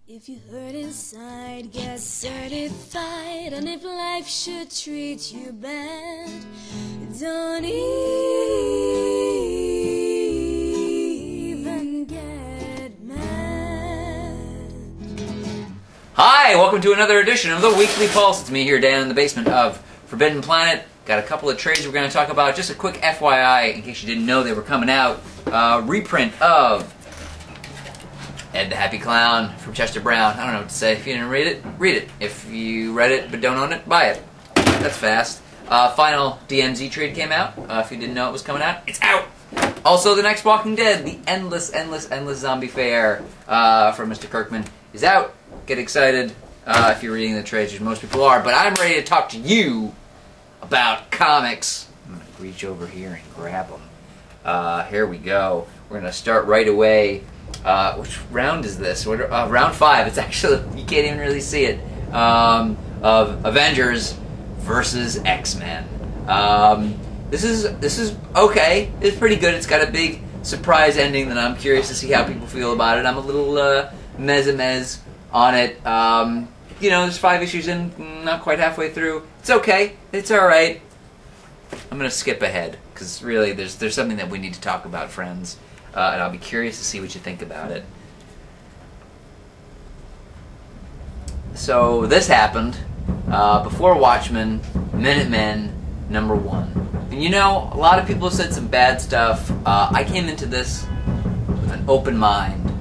If you hurt inside, get certified. And if life should treat you bad, don't even get mad. Hi, welcome to another edition of the Weekly Pulse. It's me here, Dan, in the basement of Forbidden Planet. Got a couple of trades we're going to talk about. Just a quick FYI, in case you didn't know they were coming out. Reprint of Ed the Happy Clown from Chester Brown. I don't know what to say. If you didn't read it, read it. If you read it but don't own it, buy it. That's fast. Final DMZ trade came out. If you didn't know it was coming out, it's out. Also, the next Walking Dead, the endless zombie fair from Mr. Kirkman is out. Get excited if you're reading the trades, which most people are. But I'm ready to talk to you about comics. I'm going to reach over here and grab them. Here we go. We're going to start right away. Which round is this? Round 5. It's actually, you can't even really see it. Of Avengers versus X-Men. This is okay. It's pretty good. It's got a big surprise ending that I'm curious to see how people feel about it. I'm a little mez on it. You know, there's 5 issues in, not quite halfway through. It's okay. It's all right. I'm gonna skip ahead because really, there's something that we need to talk about, friends. And I'll be curious to see what you think about it. So this happened before Watchmen, Minutemen #1. And you know, a lot of people said some bad stuff. I came into this with an open mind,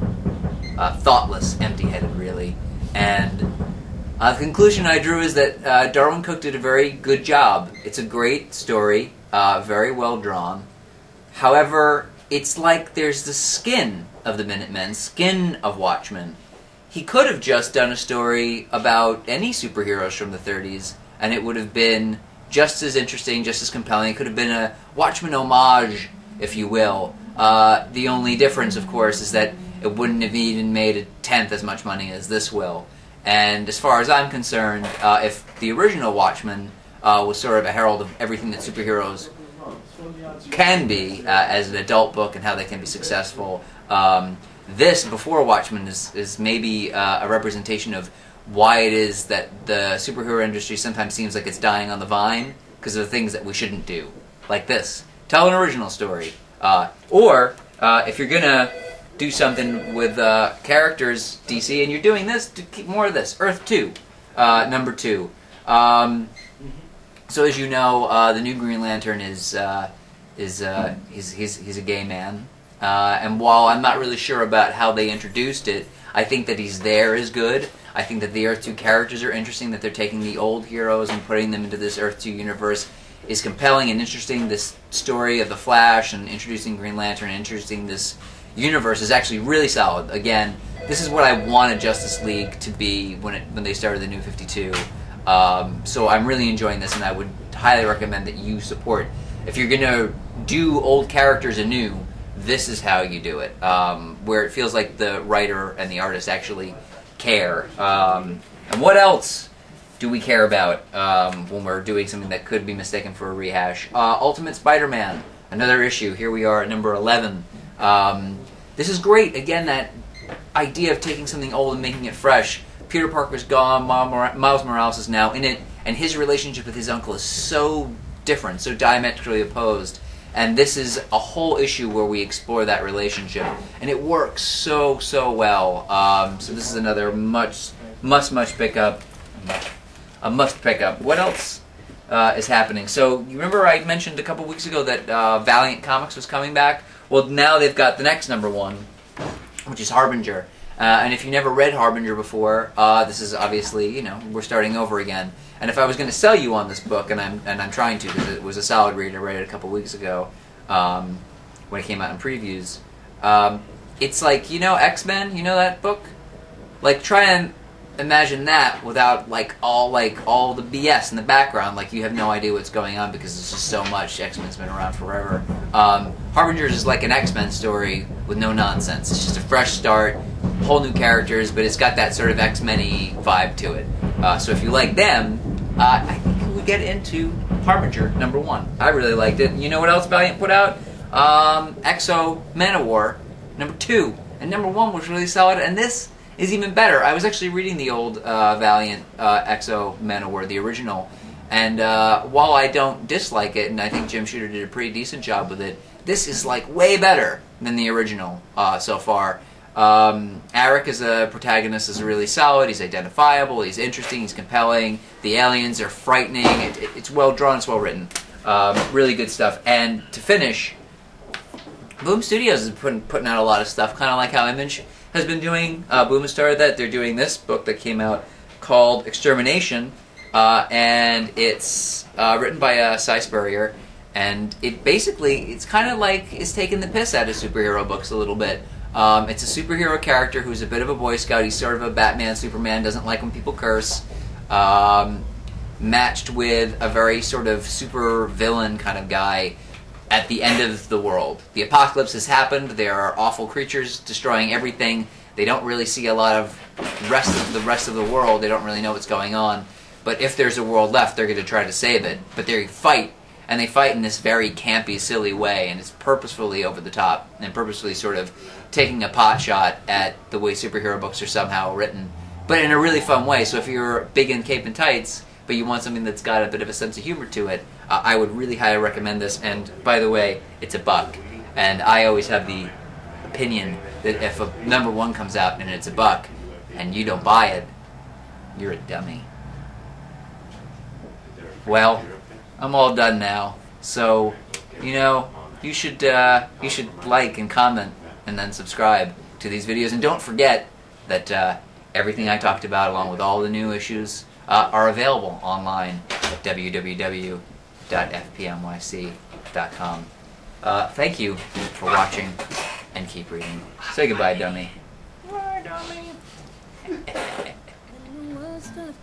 thoughtless, empty-headed, really. And the conclusion I drew is that Darwin Cook did a very good job. It's a great story, very well drawn. However, it's like there's the skin of the Minutemen, skin of Watchmen. He could have just done a story about any superheroes from the 30s, and it would have been just as interesting, just as compelling. It could have been a Watchmen homage, if you will. The only difference, of course, is that it wouldn't have even made a tenth as much money as this will. And as far as I'm concerned, if the original Watchmen was sort of a herald of everything that superheroes can be as an adult book and how they can be successful. This, before Watchmen, is maybe a representation of why it is that the superhero industry sometimes seems like it's dying on the vine because of the things that we shouldn't do. Like this. Tell an original story. Or, if you're going to do something with characters, DC, and you're doing this, to keep more of this. Earth 2, #2. So as you know, the new Green Lantern he's a gay man, and while I'm not really sure about how they introduced it, I think that he's there is good. I think that the Earth 2 characters are interesting, that they're taking the old heroes and putting them into this Earth 2 universe is compelling and interesting. This story of the Flash and introducing Green Lantern and introducing this universe is actually really solid. Again, this is what I wanted Justice League to be when they started the New 52. So I'm really enjoying this, and I would highly recommend that you support. If you're going to do old characters anew, this is how you do it, where it feels like the writer and the artist actually care. And what else do we care about when we're doing something that could be mistaken for a rehash? Ultimate Spider-Man, another issue. Here we are at #11. This is great. Again, that idea of taking something old and making it fresh. Peter Parker's gone, Miles Morales is now in it, and his relationship with his uncle is so different, so diametrically opposed. And this is a whole issue where we explore that relationship, and it works so well. So this is another must pick up. A must pick up. What else is happening? So you remember I mentioned a couple weeks ago that Valiant Comics was coming back? Well, now they've got the next #1, which is Harbinger. And if you never read Harbinger before, this is obviously, you know, we're starting over again. And if I was going to sell you on this book, and I'm trying to because it was a solid read, I read it a couple weeks ago when it came out in previews. It's like, you know, X-Men, you know that book? Like, try and imagine that without all the BS in the background. Like, you have no idea what's going on because there's just so much. X-Men's been around forever. Harbingers is like an X-Men story with no nonsense. It's just a fresh start, whole new characters, but it's got that sort of X-Men-y vibe to it. So if you like them, I think we get into Harbinger #1. I really liked it. You know what else Valiant put out? Exo Manowar #2. And #1 was really solid, and this is even better. I was actually reading the old Valiant Exo Man-O-War, the original, and while I don't dislike it, and I think Jim Shooter did a pretty decent job with it, this is like way better than the original so far. Arik as a protagonist is really solid. He's identifiable, he's interesting, he's compelling. The aliens are frightening. It's well drawn, it's well written. Really good stuff. And to finish, Boom Studios is putting out a lot of stuff, kind of like how Image has been doing. Boom has started that. They're doing this book that came out called Extermination, and it's written by Cy Spurrier, and it's kind of like it's taking the piss out of superhero books a little bit. It's a superhero character who's a bit of a Boy Scout. He's sort of a Batman, Superman, doesn't like when people curse, matched with a very sort of super villain kind of guy at the end of the world. The apocalypse has happened. There are awful creatures destroying everything. They don't really see a lot of the rest of the world. They don't really know what's going on. But if there's a world left, they're going to try to save it. But they fight, and they fight in this very campy, silly way, and it's purposefully over the top, and purposefully sort of taking a pot shot at the way superhero books are somehow written, but in a really fun way. So if you're big in cape and tights, but you want something that's got a bit of a sense of humor to it, I would really highly recommend this. And by the way, it's $1, and I always have the opinion that if a #1 comes out and it's $1 and you don't buy it, you're a dummy. Well, I'm all done now, so you should like and comment and then subscribe to these videos, and don't forget that everything I talked about, along with all the new issues, are available online at www.fpnyc.com. Thank you for watching, and keep reading. Say goodbye, dummy. Bye, dummy.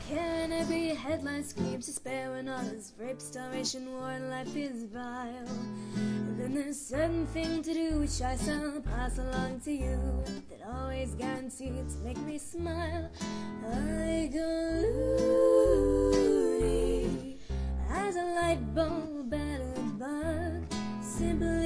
Can every headline screams despair when all is rape, starvation, war, and life is vile? Then there's certain thing to do which I shall pass along to you, that always guaranteed to make me smile. I go loony as a light bulb at a bug, simply